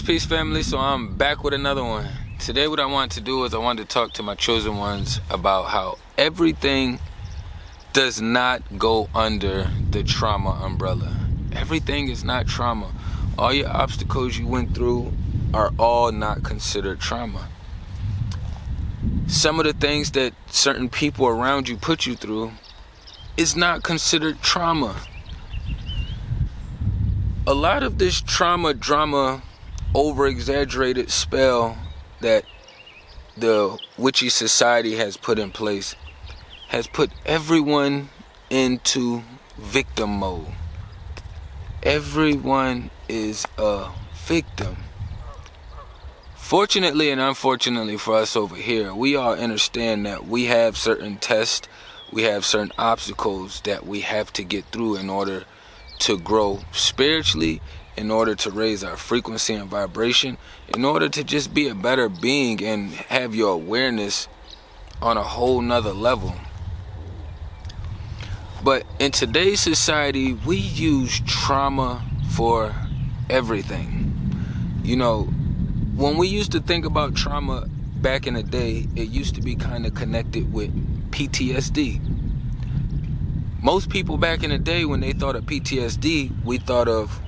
Peace family, so I'm back with another one. Today what I want to do is I want to talk to my chosen ones about how everything does not go under the trauma umbrella. Everything is not trauma. All your obstacles you went through are all not considered trauma. Some of the things that certain people around you put you through is not considered trauma. A lot of this drama, over-exaggerated spell that the witchy society has put in place has put everyone into victim mode. Everyone is a victim. Fortunately and unfortunately for us over here, we all understand that we have certain tests, we have certain obstacles that we have to get through in order to grow spiritually, in order to raise our frequency and vibration, in order to just be a better being and have your awareness on a whole nother level. But in today's society, we use trauma for everything. You know, when we used to think about trauma back in the day, it used to be kind of connected with PTSD. Most people back in the day, when they thought of PTSD, we thought of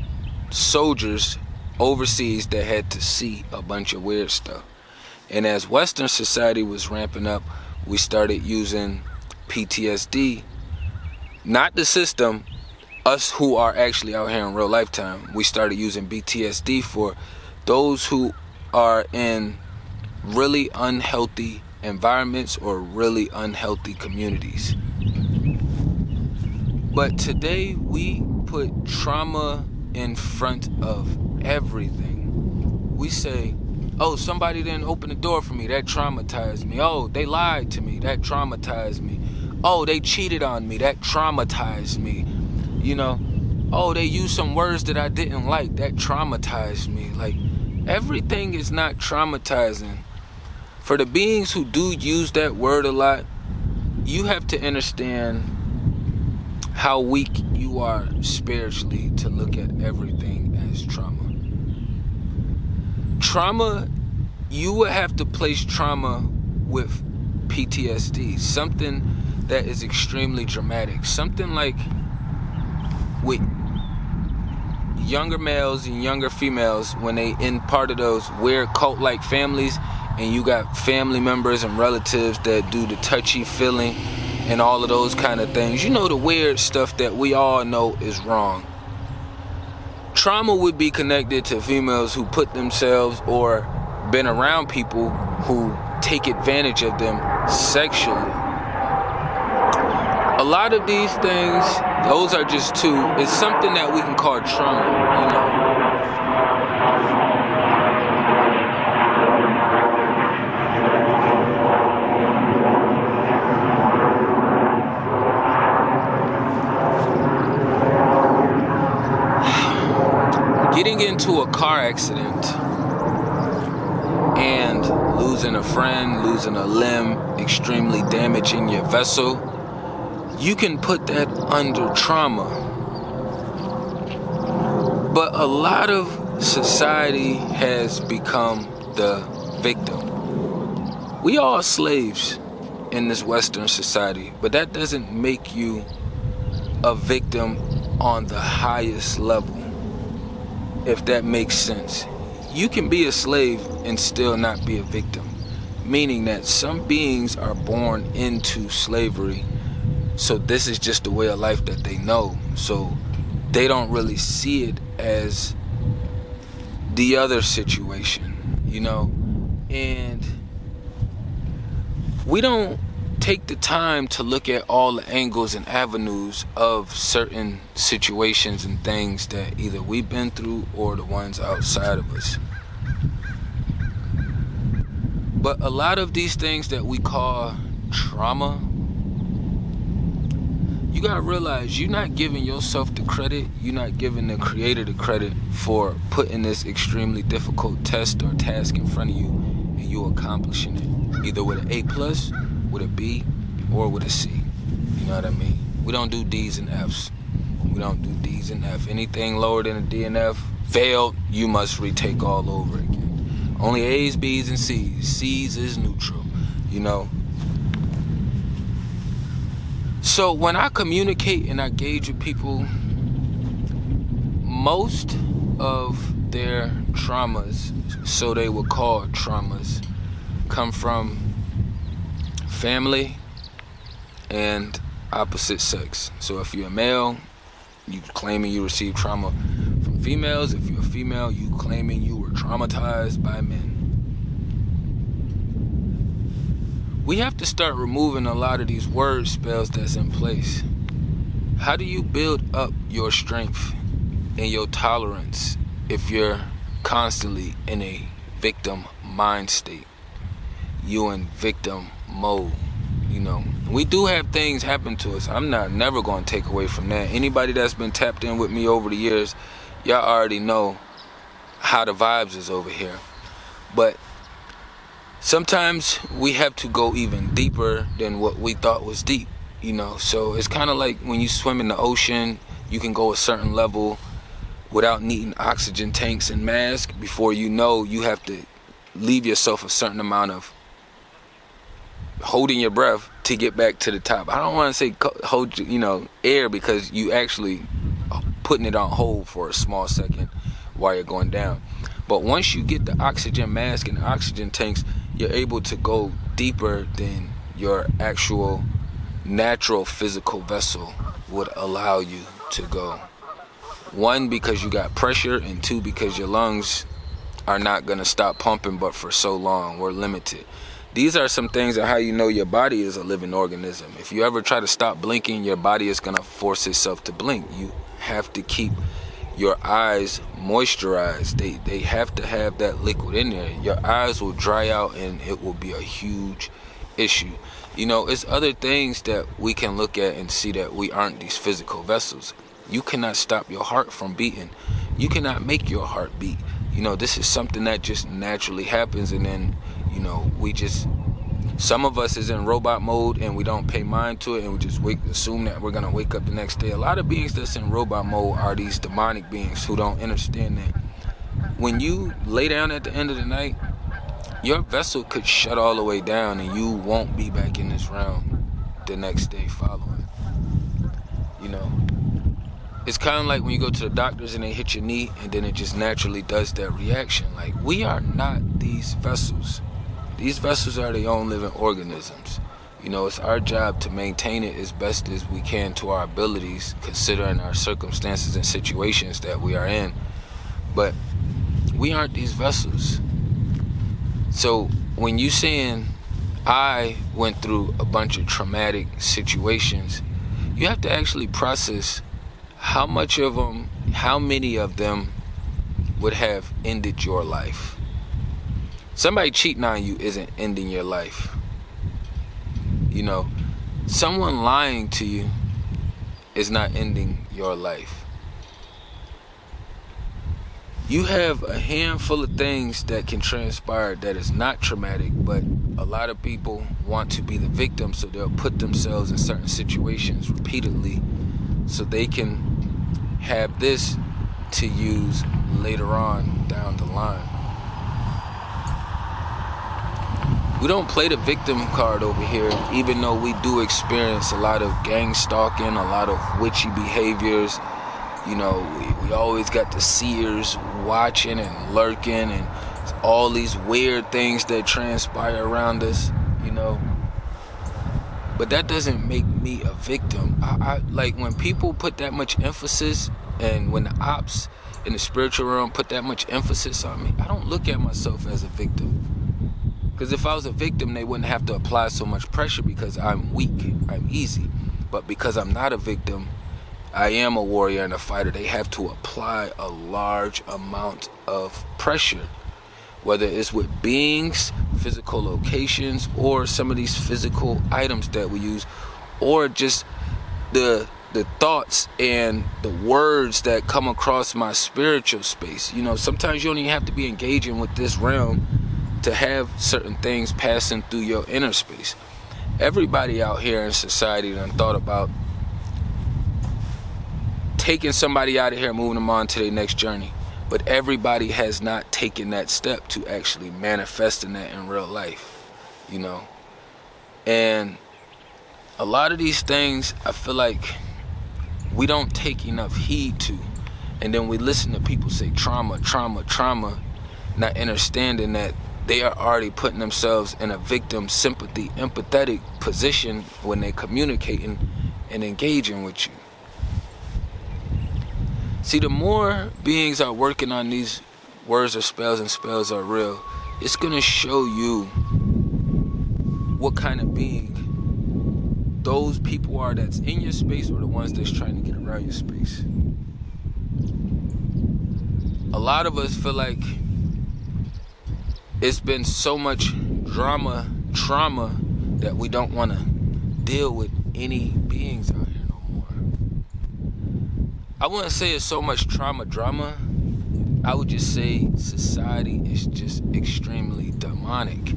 soldiers overseas that had to see a bunch of weird stuff. And as Western society was ramping up, we started using PTSD. Not the system, us who are actually out here in real lifetime. We started using PTSD for those who are in really unhealthy environments or really unhealthy communities. But today we put trauma in front of everything. We say, oh, somebody didn't open the door for me, that traumatized me. Oh, they lied to me, that traumatized me. Oh, they cheated on me, that traumatized me. You know, oh, they used some words that I didn't like, that traumatized me. Like, everything is not traumatizing. For the beings who do use that word a lot, you have to understand how weak you are spiritually to look at everything as trauma. Trauma, you would have to place trauma with PTSD, something that is extremely dramatic, something like with younger males and younger females when they in part of those weird cult-like families, and you got family members and relatives that do the touchy feeling and all of those kind of things. You know, the weird stuff that we all know is wrong. Trauma would be connected to females who put themselves or been around people who take advantage of them sexually. A lot of these things, those are just two. It's something that we can call trauma, you know. Getting into a car accident and losing a friend, losing a limb, extremely damaging your vessel, you can put that under trauma. But a lot of society has become the victim. We are slaves in this Western society, but that doesn't make you a victim on the highest level. If that makes sense. You can be a slave and still not be a victim. Meaning that some beings are born into slavery, so this is just the way of life that they know. So they don't really see it as the other situation, you know? And we don't take the time to look at all the angles and avenues of certain situations and things that either we've been through or the ones outside of us. But a lot of these things that we call trauma, you gotta realize you're not giving yourself the credit, you're not giving the creator the credit for putting this extremely difficult test or task in front of you and you accomplishing it, either with an A+, with a B, or with a C. You know what I mean? We don't do D's and F's. We don't do D's and F. Anything lower than a D and F, failed, you must retake all over again. Only A's, B's, and C's. C's is neutral, you know. So when I communicate and I gauge with people, most of their traumas, so they would call traumas, come from family and opposite sex. So if you're a male, you claiming you received trauma from females. If you're a female, you claiming you were traumatized by men. We have to start removing a lot of these word spells that's in place. How do you build up your strength and your tolerance if you're constantly in a victim mind state? You in victim mode. You know, we do have things happen to us. I'm never going to take away from that. Anybody that's been tapped in with me over the years, y'all already know how the vibes is over here. But sometimes we have to go even deeper than what we thought was deep, you know. So it's kind of like when you swim in the ocean, you can go a certain level without needing oxygen tanks and masks. Before you know, you have to leave yourself a certain amount of holding your breath to get back to the top. I don't want to say hold, you know, air, because you actually putting it on hold for a small second while you're going down. But once you get the oxygen mask and the oxygen tanks, you're able to go deeper than your actual natural physical vessel would allow you to go. One, because you got pressure, and two, because your lungs are not going to stop pumping but for so long. We're limited. These are some things of how you know your body is a living organism. If you ever try to stop blinking, your body is going to force itself to blink. You have to keep your eyes moisturized. They have to have that liquid in there. Your eyes will dry out and it will be a huge issue. You know, it's other things that we can look at and see that we aren't these physical vessels. You cannot stop your heart from beating. You cannot make your heart beat. You know, this is something that just naturally happens, and then, you know, some of us is in robot mode and we don't pay mind to it, and we just assume that we're gonna wake up the next day. A lot of beings that's in robot mode are these demonic beings who don't understand that when you lay down at the end of the night, your vessel could shut all the way down and you won't be back in this realm the next day following. You know, it's kind of like when you go to the doctors and they hit your knee and then it just naturally does that reaction. Like, we are not these vessels. These vessels are their own living organisms. You know, it's our job to maintain it as best as we can to our abilities, considering our circumstances and situations that we are in. But we aren't these vessels. So when you saying I went through a bunch of traumatic situations, you have to actually process how many of them would have ended your life. Somebody cheating on you isn't ending your life. You know, someone lying to you is not ending your life. You have a handful of things that can transpire that is not traumatic, but a lot of people want to be the victim, so they'll put themselves in certain situations repeatedly so they can have this to use later on down the line. We don't play the victim card over here, even though we do experience a lot of gang stalking, a lot of witchy behaviors. You know, we always got the seers watching and lurking, and all these weird things that transpire around us, you know. But that doesn't make me a victim. I like when people put that much emphasis, and when the ops in the spiritual realm put that much emphasis on me, I don't look at myself as a victim. Because if I was a victim, they wouldn't have to apply so much pressure because I'm weak, I'm easy. But because I'm not a victim, I am a warrior and a fighter, they have to apply a large amount of pressure. Whether it's with beings, physical locations, or some of these physical items that we use, or just the thoughts and the words that come across my spiritual space. You know, sometimes you don't even have to be engaging with this realm to have certain things passing through your inner space. Everybody out here in society done thought about taking somebody out of here, moving them on to their next journey. But everybody has not taken that step to actually manifesting that in real life, you know. And a lot of these things, I feel like we don't take enough heed to. And then we listen to people say trauma, trauma, trauma, not understanding that they are already putting themselves in a victim sympathy, empathetic position when they're communicating and engaging with you. See, the more beings are working on these words or spells, and spells are real, it's going to show you what kind of being those people are that's in your space or the ones that's trying to get around your space. A lot of us feel like it's been so much trauma, that we don't want to deal with any beings out here no more. I wouldn't say it's so much drama. I would just say society is just extremely demonic.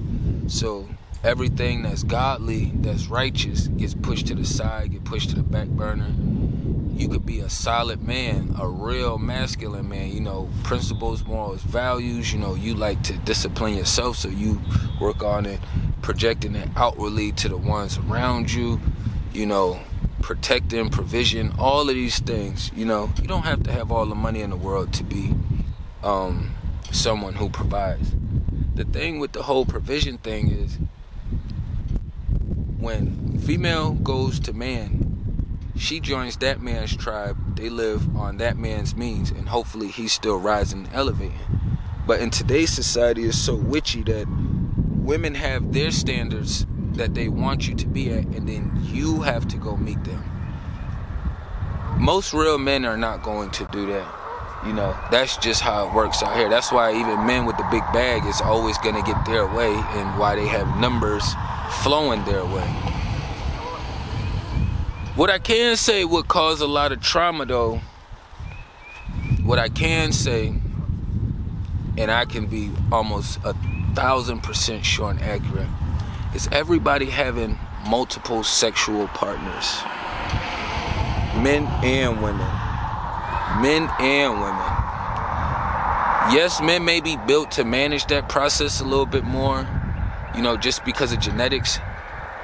So everything that's godly, that's righteous, gets pushed to the side, get pushed to the back burner. You could be a solid man, a real masculine man, you know, principles, morals, values, you know, you like to discipline yourself, so you work on it, projecting it outwardly to the ones around you, you know, protecting, provision, all of these things, you know. You don't have to have all the money in the world to be someone who provides. The thing with the whole provision thing is, when female goes to man, she joins that man's tribe, they live on that man's means, and hopefully he's still rising and elevating. But in today's society, it's so witchy that women have their standards that they want you to be at, and then you have to go meet them. Most real men are not going to do that. You know, that's just how it works out here. That's why even men with the big bag is always going to get their way, and why they have numbers flowing their way. What I can say would cause a lot of trauma, though, what I can say, and I can be almost 1,000% sure and accurate, is everybody having multiple sexual partners. Men and women. Men and women. Yes, men may be built to manage that process a little bit more, you know, just because of genetics.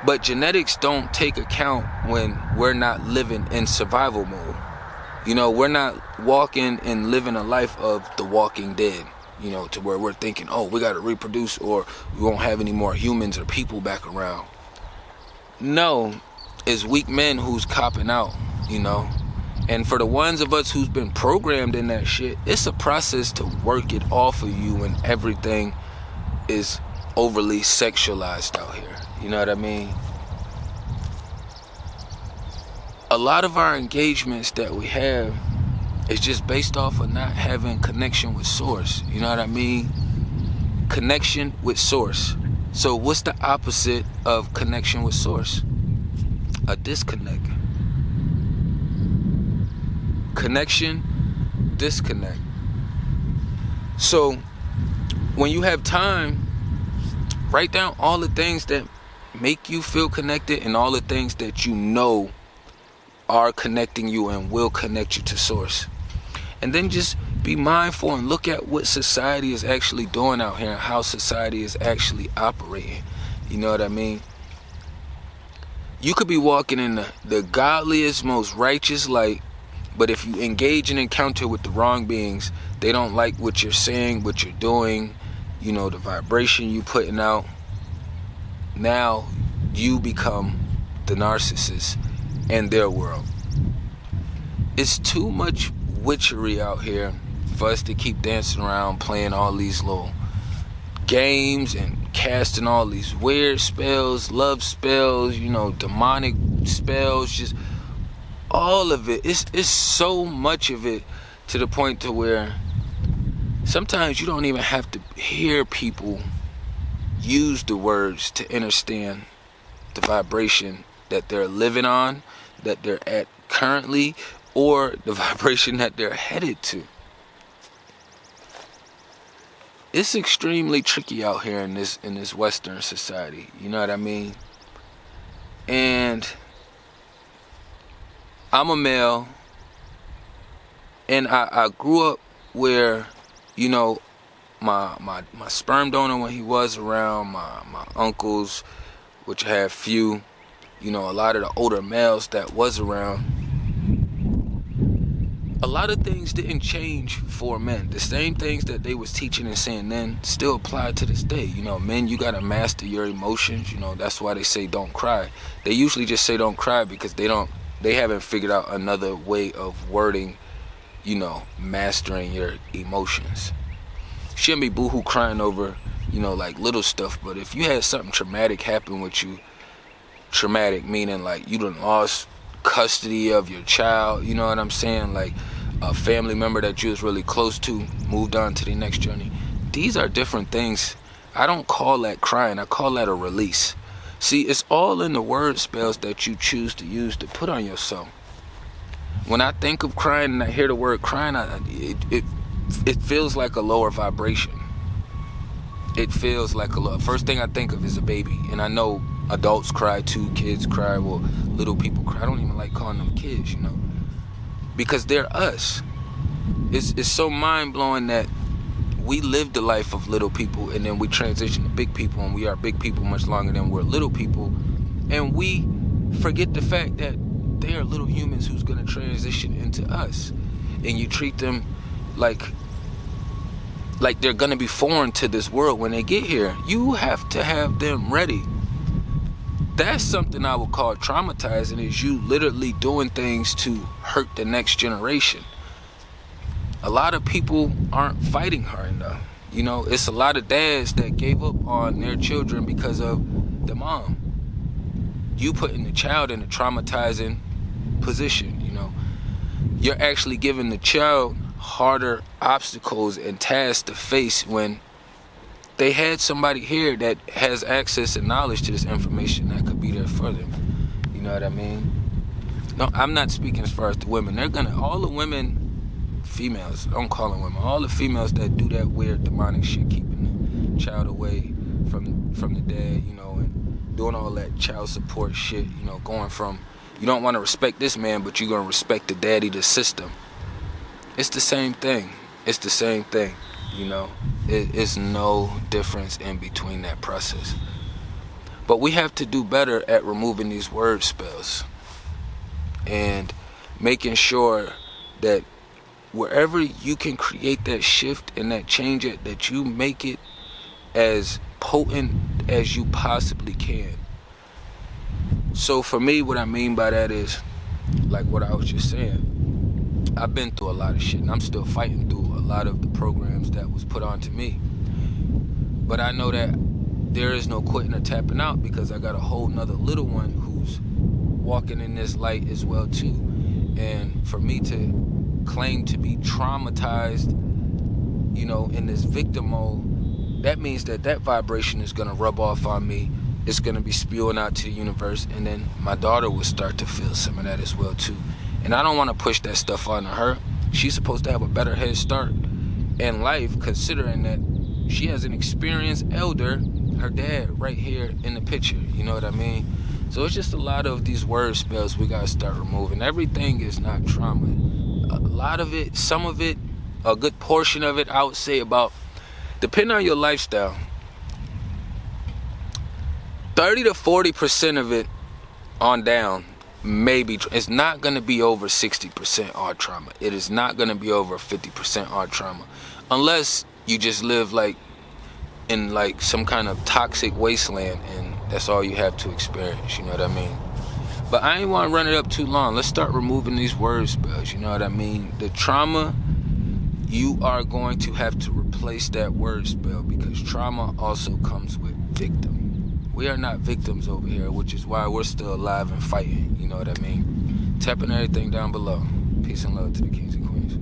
But genetics don't take account when we're not living in survival mode. You know, we're not walking and living a life of the Walking Dead, you know, to where we're thinking, oh, we got to reproduce or we won't have any more humans or people back around. No, it's weak men who's copping out, you know. And for the ones of us who's been programmed in that shit, it's a process to work it off of you when everything is overly sexualized out here. You know what I mean? A lot of our engagements that we have is just based off of not having connection with source. You know what I mean? Connection with source. So what's the opposite of connection with source? A disconnect. Connection, disconnect. So when you have time, write down all the things that make you feel connected and all the things that you know are connecting you and will connect you to source. And then just be mindful and look at what society is actually doing out here and how society is actually operating. You know what I mean? You could be walking in the godliest, most righteous light, but if you engage and encounter with the wrong beings, they don't like what you're saying, what you're doing, you know, the vibration you putting out. Now you become the narcissist in their world. It's too much witchery out here for us to keep dancing around playing all these little games and casting all these weird spells, love spells, you know, demonic spells, just all of it. It's so much of it to the point to where sometimes you don't even have to hear people use the words to understand the vibration that they're living on, that they're at currently, or the vibration that they're headed to. It's extremely tricky out here in this Western society. You know what I mean? And I'm a male, and I grew up where you know, my sperm donor when he was around, my uncles, which I had few, you know, a lot of the older males that was around, a lot of things didn't change for men. The same things that they was teaching and saying then still apply to this day. You know, men, you gotta master your emotions. You know, that's why they say don't cry. They usually just say don't cry because they haven't figured out another way of wording, you know, mastering your emotions. Shouldn't be boohoo crying over, you know, like little stuff, but if you had something traumatic happen with you, traumatic meaning like you done lost custody of your child, you know what I'm saying, like a family member that you was really close to moved on to the next journey, these are different things. I don't call that crying, I call that a release. See, it's all in the word spells that you choose to use to put on yourself. When I think of crying and I hear the word crying, it feels like a lower vibration. It feels like a lower. First thing I think of is a baby, and I know adults cry too, kids cry, well, little people cry. I don't even like calling them kids, you know, because they're us. It's so mind-blowing that we live the life of little people and then we transition to big people, and we are big people much longer than we're little people, and we forget the fact that they are little humans who's going to transition into us, and you treat them like they're going to be foreign to this world when they get here. You have to have them ready. That's something I would call traumatizing, is you literally doing things to hurt the next generation. A lot of people aren't fighting hard enough. You know, it's a lot of dads that gave up on their children because of the mom. You putting the child in a traumatizing position, you know. You're actually giving the child harder obstacles and tasks to face when they had somebody here that has access and knowledge to this information that could be there for them. You know what I mean? No, I'm not speaking as far as the women. All the women, females, don't call them women, all the females that do that weird demonic shit, keeping the child away from the dad, you know, and doing all that child support shit, you know, going from, you don't want to respect this man, but you're going to respect the daddy, the system. It's the same thing. It's the same thing, you know. It's no difference in between that process. But we have to do better at removing these word spells and making sure that wherever you can create that shift and that change it, that you make it as potent as you possibly can. So for me, what I mean by that is, like what I was just saying, I've been through a lot of shit, and I'm still fighting through a lot of the programs that was put onto me. But I know that there is no quitting or tapping out, because I got a whole nother little one who's walking in this light as well too. And for me to claim to be traumatized, you know, in this victim mode, that means that vibration is gonna rub off on me. It's gonna be spewing out to the universe, and then my daughter will start to feel some of that as well too. And I don't want to push that stuff onto her. She's supposed to have a better head start in life, considering that she has an experienced elder, her dad, right here in the picture. You know what I mean? So it's just a lot of these word spells we got to start removing. Everything is not trauma. A lot of it, some of it, a good portion of it, I would say about, depending on your lifestyle, 30 to 40% of it on down, maybe it's not going to be over 60% all trauma. It is not going to be over 50% all trauma, unless you just live like in like some kind of toxic wasteland and that's all you have to experience. You know what I mean? But I ain't want to run it up too long. Let's start removing these word spells. You know what I mean? The trauma, you are going to have to replace that word spell, because trauma also comes with victim. We are not victims over here, which is why we're still alive and fighting. You know what I mean? Tapping everything down below. Peace and love to the kings and queens.